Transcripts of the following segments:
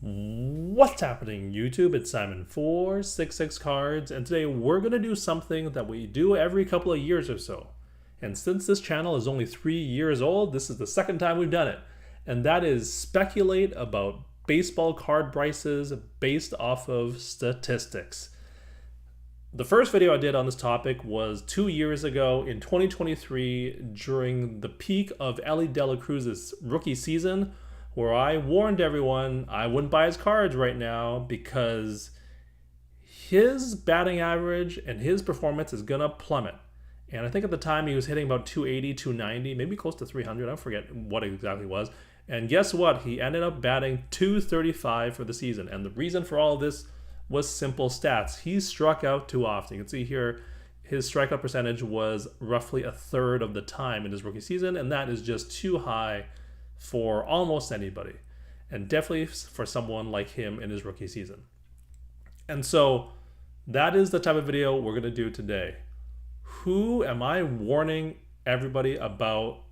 What's happening, YouTube? It's Simon466cards, and today we're going to do something that we do every couple of years or so. And since this channel is only 3 years old, this is the second time we've done it. And that is speculate about baseball card prices based off of statistics. The first video I did on this topic was 2 years ago in 2023 during the peak of Elly De La Cruz's rookie season, where I warned everyone I wouldn't buy his cards right now because his batting average and his performance is going to plummet. And I think at the time he was hitting about 280, 290, maybe close to 300. I forget what it exactly was. And guess what? He ended up batting 235 for the season. And the reason for all of this was simple stats. He struck out too often. You can see here his strikeout percentage was roughly a third of the time in his rookie season, and that is just too high for almost anybody, and definitely for someone like him in his rookie season. And so that is the type of video we're going to do today. Who am I warning everybody about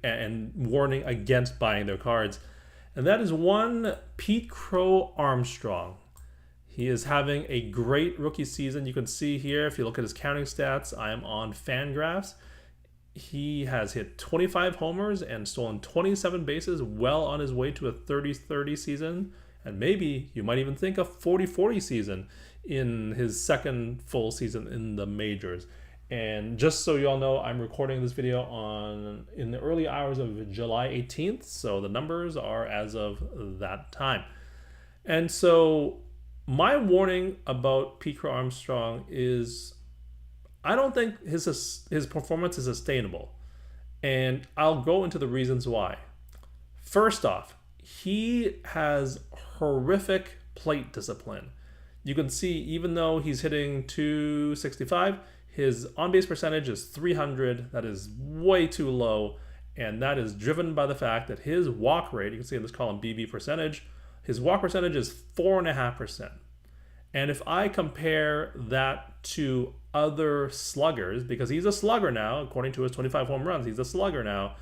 and warning against buying their cards? And that is one Pete Crow-Armstrong. He is having a great rookie season. You can see here, if you look at his counting stats, I am on Fangraphs. He has hit 25 homers and stolen 27 bases, well on his way to a 30-30 season. And maybe you might even think a 40-40 season in his second full season in the majors. And just so you all know, I'm recording this video in the early hours of July 18th. So the numbers are as of that time. And so my warning about Pete Crow-Armstrong is I don't think his performance is sustainable. And I'll go into the reasons why. First off, he has horrific plate discipline. You can see even though he's hitting 265, his on-base percentage is 300. That is way too low. And that is driven by the fact that his walk rate, you can see in this column BB percentage, his walk percentage is 4.5%. And if I compare that to other sluggers, because he's a slugger now, according to his 25 home runs, he's a slugger now,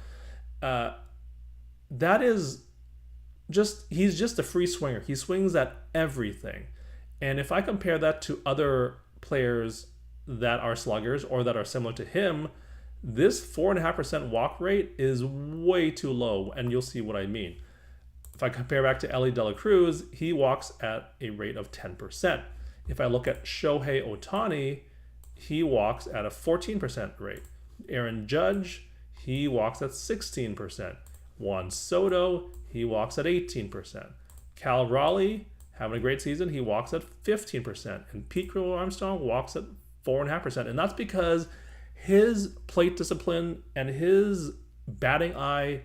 that is just, he's just a free swinger. He swings at everything. And if I compare that to other players that are sluggers or that are similar to him, this 4.5% walk rate is way too low, and you'll see what I mean. If I compare back to Elly De La Cruz, he walks at a rate of 10%. If I look at Shohei Ohtani, he walks at a 14% rate. Aaron Judge, he walks at 16%. Juan Soto, he walks at 18%. Cal Raleigh, having a great season, he walks at 15%. And Pete Crow-Armstrong walks at 4.5%. And that's because his plate discipline and his batting eye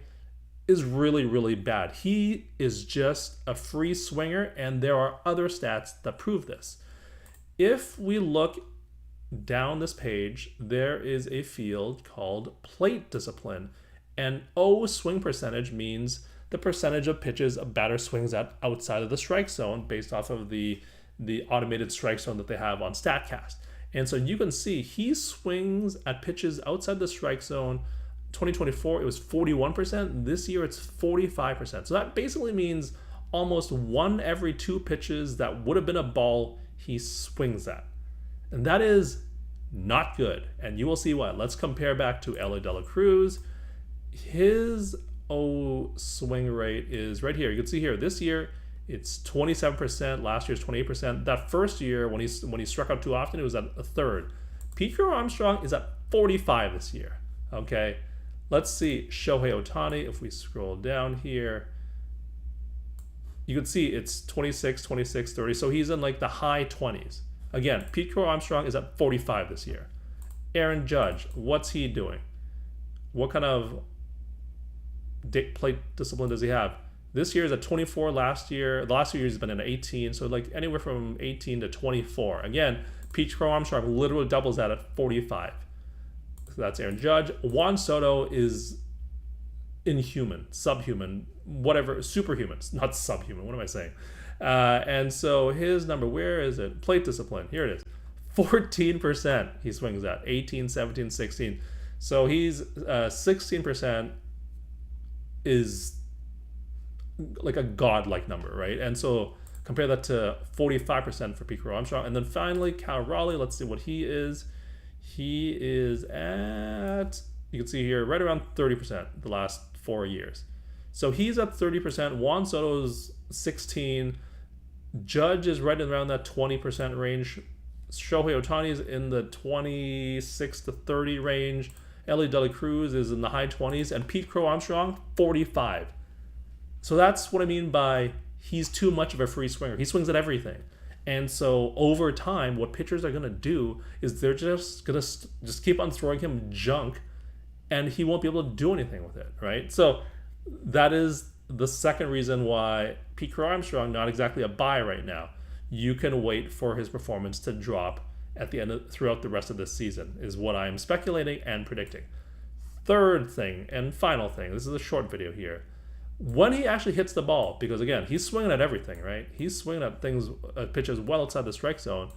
is really, really bad. He is just a free swinger, and there are other stats that prove this. If we look down this page, there is a field called plate discipline, and O swing percentage means the percentage of pitches a batter swings at outside of the strike zone based off of the automated strike zone that they have on StatCast. And so you can see he swings at pitches outside the strike zone. 2024, it was 41%. This year, it's 45%. So that basically means almost 1 every 2 pitches that would have been a ball, he swings at. And that is not good. And you will see why. Let's compare back to Elly De La Cruz. His O swing rate is right here. You can see here, this year, it's 27%. Last year's 28%. That first year, when he struck out too often, it was at a third. Pete Crow-Armstrong is at 45 this year. Okay. Let's see Shohei Ohtani. If we scroll down here, you can see it's 26, 26, 30. So he's in like the high 20s. Again, Pete Crow-Armstrong is at 45 this year. Aaron Judge, what's he doing? What kind of plate discipline does he have? This year is at 24. Last year, the last 2 years has been at 18. So like anywhere from 18 to 24. Again, Pete Crow-Armstrong literally doubles that at 45. So that's Aaron Judge. Juan Soto is inhuman, subhuman, whatever, superhuman, not subhuman. What am I saying? And so his number, where is it? Plate discipline. Here it is. 14% he swings at. 18, 17, 16. So he's 16% is like a godlike number, right? And so compare that to 45% for Pete Crow-Armstrong. And then finally, Cal Raleigh, let's see what he is. He is at, you can see here, right around 30% the last 4 years. So he's at 30%. Juan Soto's 16. Judge is right around that 20% range. Shohei Ohtani is in the 26 to 30 range. Ellie De La Cruz is in the high 20s. And Pete Crow-Armstrong, 45. So that's what I mean by he's too much of a free swinger. He swings at everything. And so over time, what pitchers are going to do is they're just going to just keep on throwing him junk, and he won't be able to do anything with it, right? So that is the second reason why Pete Crow-Armstrong, not exactly a buy right now. You can wait for his performance to drop at the end throughout the rest of this season, is what I'm speculating and predicting. Third thing and final thing, this is a short video here. When he actually hits the ball, because again, he's swinging at everything, right? He's swinging at things, pitches well outside the strike zone.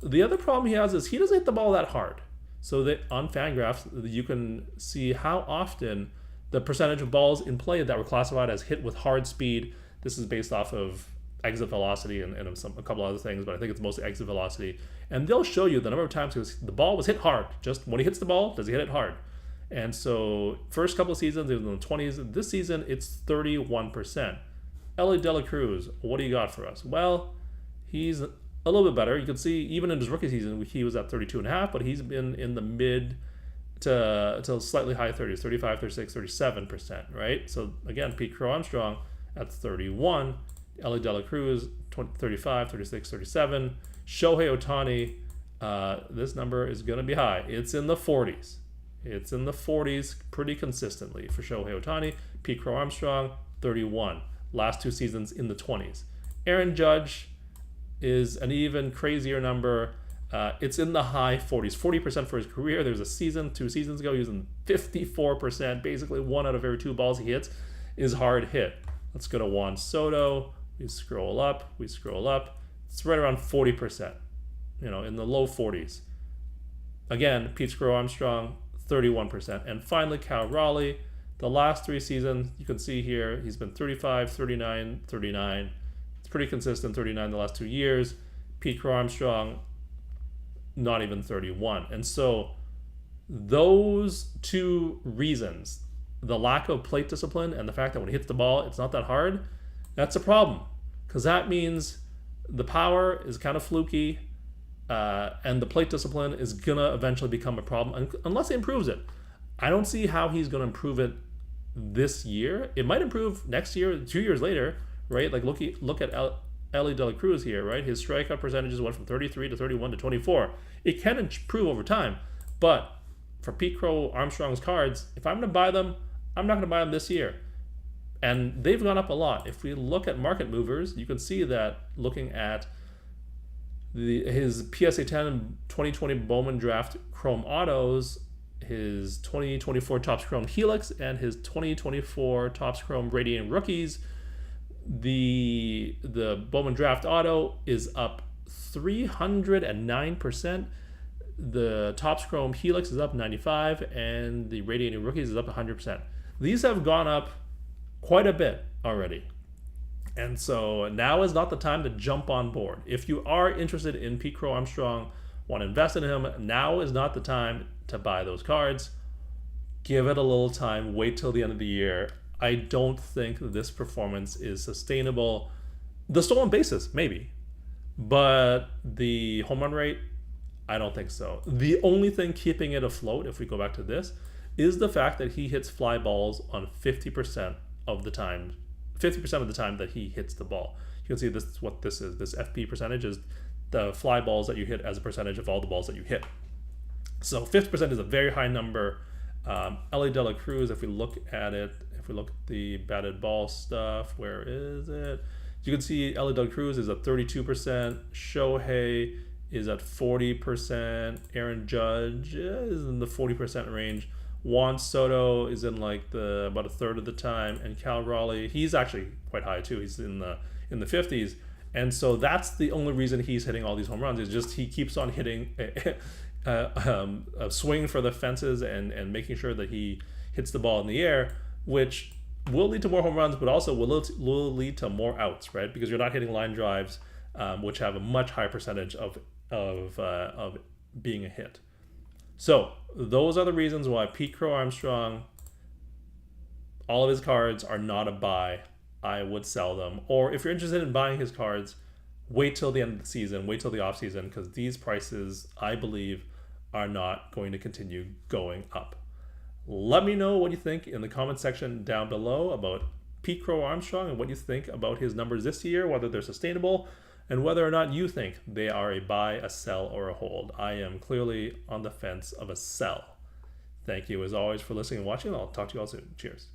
The other problem he has is he doesn't hit the ball that hard. So that on Fangraphs, you can see how often the percentage of balls in play that were classified as hit with hard speed. This is based off of exit velocity and a couple other things, but I think it's mostly exit velocity. And they'll show you the number of times the ball was hit hard. Just when he hits the ball, does he hit it hard? And so first couple of seasons, it was in the 20s. This season, it's 31%. Ellie De La Cruz, what do you got for us? Well, he's a little bit better. You can see even in his rookie season, he was at 32.5, but he's been in the mid to slightly high 30s, 35, 36, 37%, right? So again, Pete Crow-Armstrong at 31, Ellie De La Cruz, 35, 36, 37. Shohei Ohtani, this number is going to be high. It's in the 40s. It's in the 40s pretty consistently for Shohei Ohtani. Pete Crow-Armstrong, 31. Last 2 seasons in the 20s. Aaron Judge is an even crazier number. It's in the high 40s, 40% for his career. There's a season, 2 seasons ago, he was in 54%. Basically, 1 out of every 2 balls he hits is hard hit. Let's go to Juan Soto. We scroll up. It's right around 40%, in the low 40s. Again, Pete Crow-Armstrong, 31%. And finally, Cal Raleigh, the last 3 seasons, you can see here, he's been 35, 39, 39. It's pretty consistent, 39 the last 2 years. Pete Crow-Armstrong, not even 31. And so those 2 reasons, the lack of plate discipline and the fact that when he hits the ball, it's not that hard, that's a problem. Because that means the power is kind of fluky, and the plate discipline is going to eventually become a problem unless he improves it. I don't see how he's going to improve it this year. It might improve next year, 2 years later, right? Like look at Ellie De La Cruz here, right? His strikeout percentages went from 33 to 31 to 24. It can improve over time, but for Pete Crow-Armstrong's cards, if I'm going to buy them, I'm not going to buy them this year. And they've gone up a lot. If we look at market movers, you can see that looking at his PSA 10 2020 Bowman Draft Chrome Autos, his 2024 Topps Chrome Helix, and his 2024 Topps Chrome Radiant Rookies, the Bowman Draft Auto is up 309%. The Topps Chrome Helix is up 95%, and the Radiant Rookies is up 100%. These have gone up quite a bit already. And so now is not the time to jump on board. If you are interested in Pete Crow-Armstrong, want to invest in him, now is not the time to buy those cards. Give it a little time. Wait till the end of the year. I don't think this performance is sustainable. The stolen bases, maybe. But the home run rate, I don't think so. The only thing keeping it afloat, if we go back to this, is the fact that he hits fly balls on 50% of the time. 50% of the time that he hits the ball. You can see this is what this is. This FP percentage is the fly balls that you hit as a percentage of all the balls that you hit. So 50% is a very high number. Ellie De La Cruz, if we look at it, if we look at the batted ball stuff, where is it? You can see Ellie De La Cruz is at 32%. Shohei is at 40%. Aaron Judge is in the 40% range. Juan Soto is in like about a third of the time, and Cal Raleigh, he's actually quite high too. He's in the 50s, and so that's the only reason he's hitting all these home runs is just he keeps on hitting a swing for the fences and making sure that he hits the ball in the air, which will lead to more home runs, but also will lead to more outs, right? Because you're not hitting line drives, which have a much higher percentage of being a hit. So those are the reasons why Pete Crow-Armstrong, all of his cards are not a buy. I would sell them. Or if you're interested in buying his cards, wait till the end of the season, wait till the off season, because these prices, I believe, are not going to continue going up. Let me know what you think in the comment section down below about Pete Crow-Armstrong and what you think about his numbers this year, whether they're sustainable, and whether or not you think they are a buy, a sell, or a hold. I am clearly on the fence of a sell. Thank you as always for listening and watching. I'll talk to you all soon. Cheers.